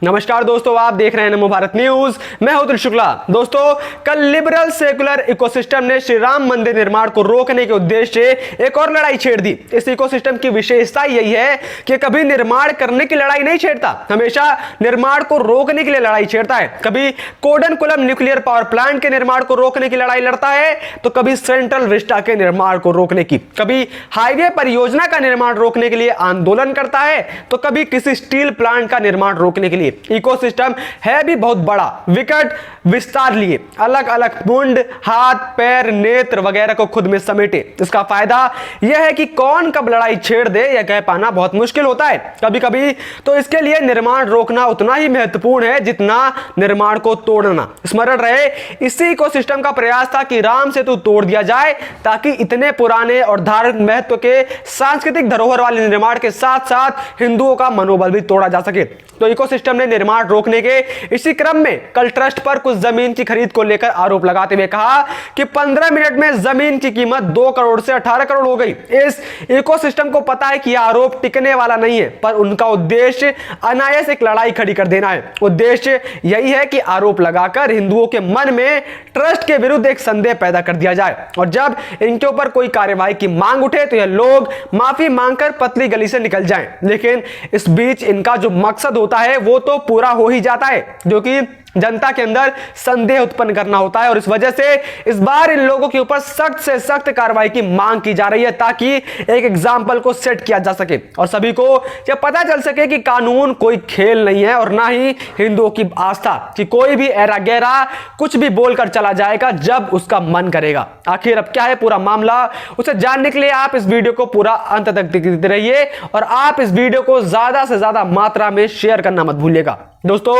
नमस्कार दोस्तों, आप देख रहे हैं नमो भारत न्यूज। मैं हूं अतुल शुक्ला। दोस्तों, कल लिबरल सेकुलर इकोसिस्टम ने श्री राम मंदिर निर्माण को रोकने के उद्देश्य से एक और लड़ाई छेड़ दी। इस इकोसिस्टम की विशेषता यही है कि कभी निर्माण करने की लड़ाई नहीं छेड़ता, हमेशा निर्माण को रोकने के लिए लड़ाई छेड़ता है। कभी कोडनकुलम न्यूक्लियर पावर प्लांट के निर्माण को रोकने की लड़ाई लड़ता है, तो कभी सेंट्रल विस्टा के निर्माण को रोकने की, कभी हाईवे परियोजना का निर्माण रोकने के लिए आंदोलन करता है, तो कभी किसी स्टील प्लांट का निर्माण रोकने के लिए। इकोसिस्टम है भी बहुत बड़ा, विकट विस्तार लिए, अलग अलग मुंड, हाथ, पैर, नेत्र वगैरह को खुद में समेटे। इसका फायदा यह है कि कौन कब लड़ाई छेड़ दे यह कह पाना बहुत मुश्किल होता है। कभी कभी तो इसके लिए निर्माण रोकना उतना ही महत्वपूर्ण है जितना निर्माण को तोड़ना। स्मरण रहे, इसी इकोसिस्टम का प्रयास था कि राम सेतु तोड़ दिया जाए ताकि इतने पुराने और धार्मिक महत्व के सांस्कृतिक धरोहर वाले निर्माण के साथ साथ हिंदुओं का मनोबल भी तोड़ा जा सके। तो इकोसिस्टम ने निर्माण रोकने के इसी क्रम में कल ट्रस्ट पर कुछ जमीन की खरीद को लेकर आरोप लगाते हुए कहा कि 15 मिनट में जमीन की कीमत 2 करोड़ से 18 करोड़ हो गई। इस इकोसिस्टम को पता है कि यह आरोप टिकने वाला नहीं है, पर उनका उद्देश्य अनायास एक लड़ाई खड़ी कर देना है। उद्देश्य यही है कि आरोप लगाकर हिंदुओं के मन में ट्रस्ट के विरुद्ध एक संदेह पैदा कर दिया जाए, और जब इनके ऊपर कोई कार्यवाही की मांग उठे तो यह लोग माफी मांगकर पतली गली से निकल जाएं। लेकिन इस बीच इनका जो मकसद होता है वो तो पूरा हो ही जाता है, जो कि जनता के अंदर संदेह उत्पन्न करना होता है। और इस वजह से इस बार इन लोगों के ऊपर सख्त से सख्त कार्रवाई की मांग की जा रही है, ताकि एक एग्जाम्पल को सेट किया जा सके और सभी को यह पता चल सके कि कानून कोई खेल नहीं है और ना ही हिंदुओं की आस्था, कि कोई भी ऐरा गैरा कुछ भी बोलकर चला जाएगा जब उसका मन करेगा। आखिर अब क्या है पूरा मामला, उसे जानने के लिए आप इस वीडियो को पूरा अंत तक देखते रहिए, और आप इस वीडियो को ज्यादा से ज्यादा मात्रा में शेयर करना मत भूलिएगा। दोस्तों,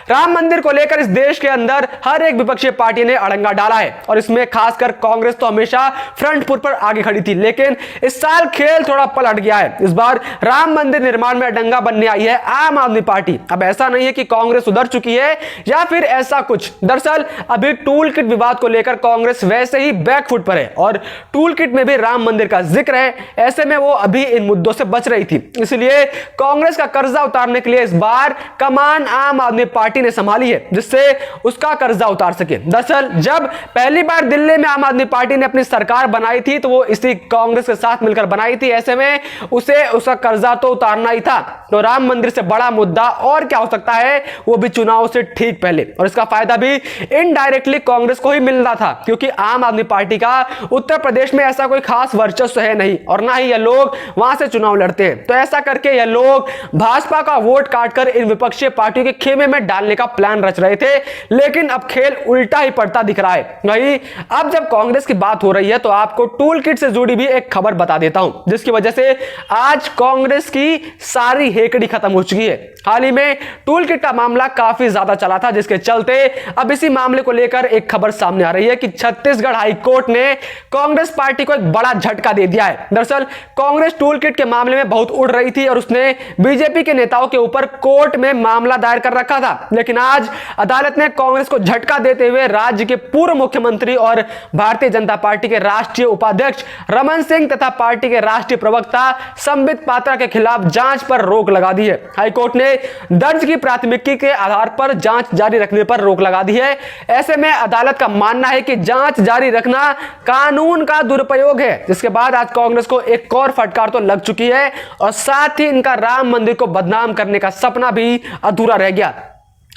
राम मंदिर को लेकर इस देश के अंदर हर एक विपक्षी पार्टी ने अड़ंगा डाला है, और इसमें खासकर कांग्रेस तो हमेशा फ्रंट फुट पर आगे खड़ी थी। लेकिन इस साल खेल थोड़ा पलट गया है। इस बार राम मंदिर निर्माण में अड़ंगा बनने आई है आम आदमी पार्टी। अब ऐसा नहीं है कि कांग्रेस सुधर चुकी है या फिर ऐसा कुछ। दरअसल अभी टूल किट विवाद को लेकर कांग्रेस वैसे ही बैकफुट पर है, और टूल किट में भी राम मंदिर का जिक्र है। ऐसे में वो अभी इन मुद्दों से बच रही थी, इसलिए कांग्रेस का कर्जा उतारने के लिए इस बार कमान आम आदमी पार्टी ने संभाली है, जिससे उसका कर्जा उतार सके। दरअसल जब पहली बार दिल्ली में आम आदमी पार्टी ने अपनी सरकार बनाई थी तो वो इसी कांग्रेस के साथ मिलकर बनाई थी। ऐसे में उसे उसका कर्जा तो उतारना ही था। तो राम मंदिर से बड़ा मुद्दा और क्या हो सकता है, वो भी चुनाव से ठीक पहले। और इसका फायदा भी इनडायरेक्टली कांग्रेस को ही मिल रहा था, क्योंकि आम आदमी पार्टी का उत्तर प्रदेश में ऐसा कोई खास वर्चस्व है नहीं, और ना ही यह लोग वहां से चुनाव लड़ते हैं। तो ऐसा करके यह लोग भाजपा का वोट काटकर इन विपक्षी पार्टियों के खेमे में डालने का प्लान रच रहे थे। लेकिन अब खेल उल्टा ही पड़ता दिख रहा है। वहीं अब जब कांग्रेस की बात हो रही है तो आपको टूल किट से जुड़ी भी एक खबर बता देता हूं, जिसकी वजह से आज कांग्रेस की सारी हेकड़ी खत्म हो चुकी है। हाल ही में टूल किट का मामला काफी ज्यादा चला था, जिसके चलते अब इसी मामले को लेकर एक खबर सामने आ रही है कि छत्तीसगढ़ हाईकोर्ट ने कांग्रेस पार्टी को एक बड़ा झटका दे दिया है। दरअसल कांग्रेस टूल किट के मामले में बहुत उड़ रही थी और उसने बीजेपी के नेताओं के ऊपर कोर्ट में मामला दायर कर रखा था। लेकिन आज अदालत ने कांग्रेस को झटका देते हुए राज्य के पूर्व मुख्यमंत्री और भारतीय जनता पार्टी के राष्ट्रीय उपाध्यक्ष रमन सिंह तथा पार्टी के राष्ट्रीय प्रवक्ता संबित पात्रा के खिलाफ जांच पर रोक लगा दी है। हाईकोर्ट ने दर्ज की प्राथमिकी के आधार पर जांच जारी रखने पर रोक लगा दी है। ऐसे में अदालत का मानना है कि जांच जारी रखना कानून का दुरुपयोग है, जिसके बाद आज कांग्रेस को एक और फटकार तो लग चुकी है, और साथ ही इनका राम मंदिर को बदनाम करने का सपना भी अधूरा रह गया,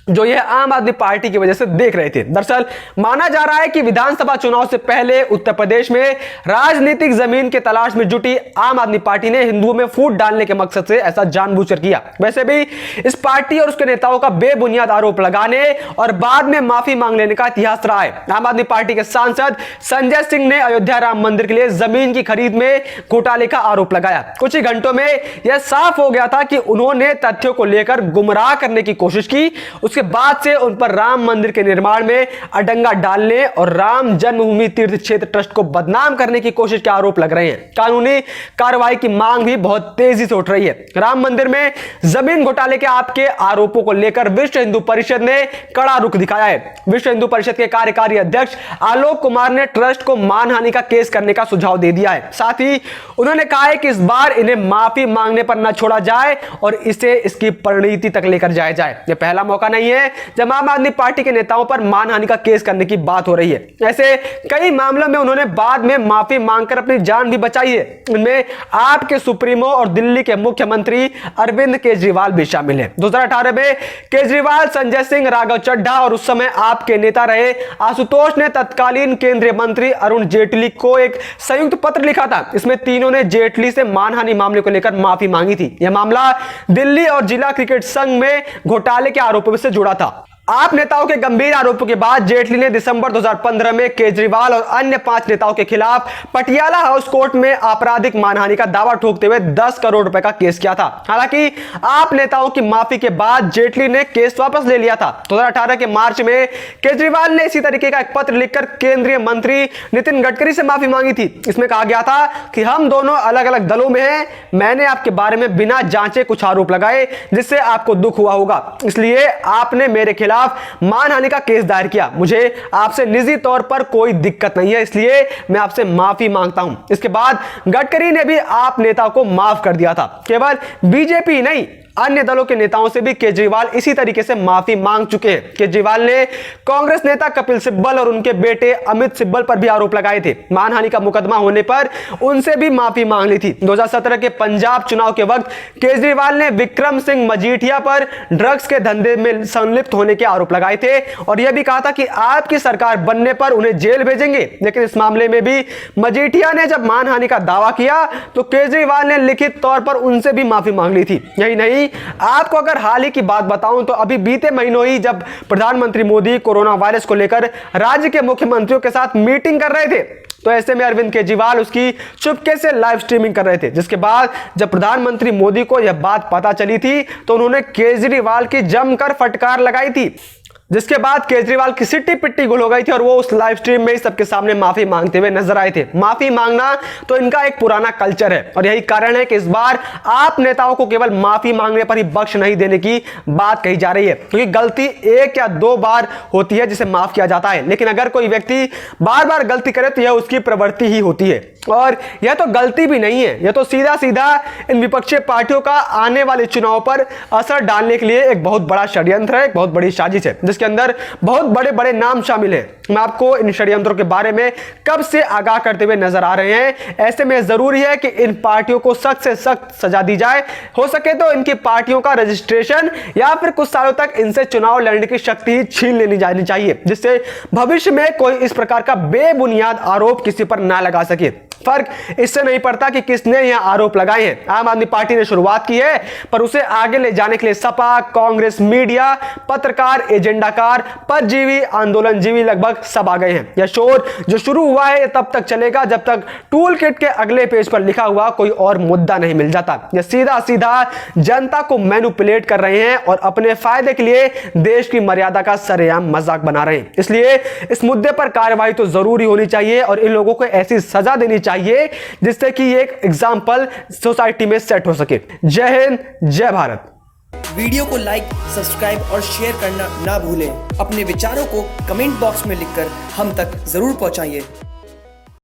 जो यह आम आदमी पार्टी की वजह से देख रहे थे। दरअसल माना जा रहा है कि विधानसभा चुनाव से पहले उत्तर प्रदेश में राजनीतिक जमीन के तलाश में जुटी आम आदमी पार्टी ने हिंदुओं में फूट डालने के मकसद से ऐसा जानबूझकर किया। वैसे भी इस पार्टी और उसके नेताओं का बेबुनियाद आरोप लगाने और बाद में माफी मांग लेने का इतिहास रहा है। आम आदमी पार्टी के सांसद संजय सिंह ने अयोध्या राम मंदिर के लिए जमीन की खरीद में घोटाले का आरोप लगाया। कुछ ही घंटों में यह साफ हो गया था कि उन्होंने तथ्यों को लेकर गुमराह करने की कोशिश की। उसके उसके बाद से उन पर राम मंदिर के निर्माण में अडंगा डालने और राम जन्मभूमि तीर्थ क्षेत्र ट्रस्ट को बदनाम करने की कोशिश के आरोप लग रहे हैं। कानूनी कार्रवाई की मांग भी बहुत तेजी से उठ रही है। राम मंदिर में जमीन घोटाले के आपके आरोपों को लेकर विश्व हिंदू परिषद ने कड़ा रुख दिखाया है। विश्व हिंदू परिषद के कार्यकारी अध्यक्ष आलोक कुमार ने ट्रस्ट को मानहानि का केस करने का सुझाव दे दिया है। साथ ही उन्होंने कहा है कि इस बार इन्हें माफी मांगने पर न छोड़ा जाए और इसे इसकी परिणति तक लेकर जाया जाए। यह पहला मौका नहीं है जब आम आदमी पार्टी के नेताओं पर मानहानि का केस करने की बात हो रही है। ऐसे कई मामलों में उन्होंने बाद में माफी मांगकर अपनी जान भी बचाई है। इनमें आपके सुप्रीमो और दिल्ली के मुख्यमंत्री अरविंद केजरीवाल भी शामिल हैं। 2018 में केजरीवाल, संजय सिंह, राघव चड्ढा और उस समय आपके नेता रहे आशुतोष ने तत्कालीन केंद्रीय मंत्री अरुण जेटली को एक संयुक्त पत्र लिखा था। इसमें तीनों ने जेटली से मानहानि मामले को लेकर माफी मांगी थी। यह मामला दिल्ली और जिला क्रिकेट संघ में घोटाले के आरोपों से जुड़ा था। आप नेताओं के गंभीर आरोपों के बाद जेटली ने दिसंबर 2015 में केजरीवाल और अन्य 5 नेताओं के खिलाफ पटियाला हाउस कोर्ट में आपराधिक मानहानि का दावा ठोकते हुए 10 करोड़ रुपए का केस किया था। हालांकि आप नेताओं की माफी के बाद जेटली ने केस वापस ले लिया था। 2018 के मार्च में केजरीवाल ने इसी तरीके का एक पत्र लिखकर केंद्रीय मंत्री नितिन गडकरी से माफी मांगी थी। इसमें कहा गया था कि हम दोनों अलग अलग दलों में हैं। मैंने आपके बारे में बिना जांचे कुछ आरोप लगाए जिससे आपको दुख हुआ होगा, इसलिए आपने मेरे खिलाफ मानहानि का केस दायर किया। मुझे आपसे निजी तौर पर कोई दिक्कत नहीं है, इसलिए मैं आपसे माफी मांगता हूं। इसके बाद गडकरी ने भी आप नेता को माफ कर दिया था। केवल बीजेपी नहीं, अन्य दलों के नेताओं से भी केजरीवाल इसी तरीके से माफी मांग चुके हैं। केजरीवाल ने कांग्रेस नेता कपिल सिब्बल और उनके बेटे अमित सिब्बल पर भी आरोप लगाए थे। मानहानि का मुकदमा होने पर उनसे भी माफी मांग ली थी। 2017 के पंजाब चुनाव के वक्त केजरीवाल ने विक्रम सिंह मजीठिया पर ड्रग्स के धंधे में संलिप्त होने के आरोप लगाए थे और यह भी कहा था कि आपकी सरकार बनने पर उन्हें जेल भेजेंगे। लेकिन इस मामले में भी मजीठिया ने जब मानहानि का दावा किया तो केजरीवाल ने लिखित तौर पर उनसे भी माफी मांग ली थी। यही नहीं, आपको अगर हाल ही की बात बताऊं तो अभी बीते महीनों ही जब प्रधानमंत्री मोदी कोरोना वायरस को लेकर राज्य के मुख्यमंत्रियों के साथ मीटिंग कर रहे थे तो ऐसे में अरविंद केजरीवाल उसकी चुपके से लाइव स्ट्रीमिंग कर रहे थे, जिसके बाद जब प्रधानमंत्री मोदी को यह बात पता चली थी तो उन्होंने केजरीवाल की जमकर फटकार लगाई थी, जिसके बाद केजरीवाल की सिट्टी पिट्टी गुल हो गई थी और वो उस लाइव स्ट्रीम में ही सबके सामने माफी मांगते हुए नजर आए थे। माफी मांगना तो इनका एक पुराना कल्चर है और यही कारण है कि इस बार आप नेताओं को केवल माफी मांगने पर ही बख्श नहीं देने की बात कही जा रही है, क्योंकि गलती 1 या 2 बार होती है जिसे माफ किया जाता है, लेकिन अगर कोई व्यक्ति बार बार गलती करे तो यह उसकी प्रवृत्ति ही होती है। और यह तो गलती भी नहीं है, यह तो सीधा सीधा इन विपक्षी पार्टियों का आने वाले चुनाव पर असर डालने के लिए एक बहुत बड़ा षड्यंत्र है, एक बहुत बड़ी साजिश है, जिसके अंदर बहुत बड़े बड़े नाम शामिल हैं। मैं आपको इन षड्यंत्रों के बारे में कब से आगाह करते हुए नजर आ रहे हैं। ऐसे में जरूरी है कि इन पार्टियों को सख्त से सख्त सजा दी जाए। हो सके तो इनकी पार्टियों का रजिस्ट्रेशन या फिर कुछ सालों तक इनसे चुनाव लड़ने की शक्ति ही छीन लेनी जानी चाहिए, जिससे भविष्य में कोई इस प्रकार का बेबुनियाद आरोप किसी पर ना लगा सके। फर्क इससे नहीं पड़ता कि किसने यह आरोप लगाए हैं। आम आदमी पार्टी ने शुरुआत की है, पर उसे आगे ले जाने के लिए सपा, कांग्रेस, मीडिया, पत्रकार, एजेंडाकार, परजीवी, आंदोलनजीवी लगभग सब आ गए हैं। यह शोर जो शुरू हुआ है तब तक चलेगा जब तक टूल किट के अगले पेज पर लिखा हुआ कोई और मुद्दा नहीं मिल जाता। यह सीधा सीधा जनता को मैनिपुलेट कर रहे हैं और अपने फायदे के लिए देश की मर्यादा का सरेआम मजाक बना रहे हैं। इसलिए इस मुद्दे पर कार्रवाई तो जरूरी होनी चाहिए और इन लोगों को ऐसी सजा देनी चाहिए जिससे कि एक एग्जाम्पल सोसाइटी में सेट हो सके। जय हिंद, जय भारत। वीडियो को लाइक, सब्सक्राइब और शेयर करना ना भूलें। अपने विचारों को कमेंट बॉक्स में लिखकर हम तक जरूर पहुंचाइए।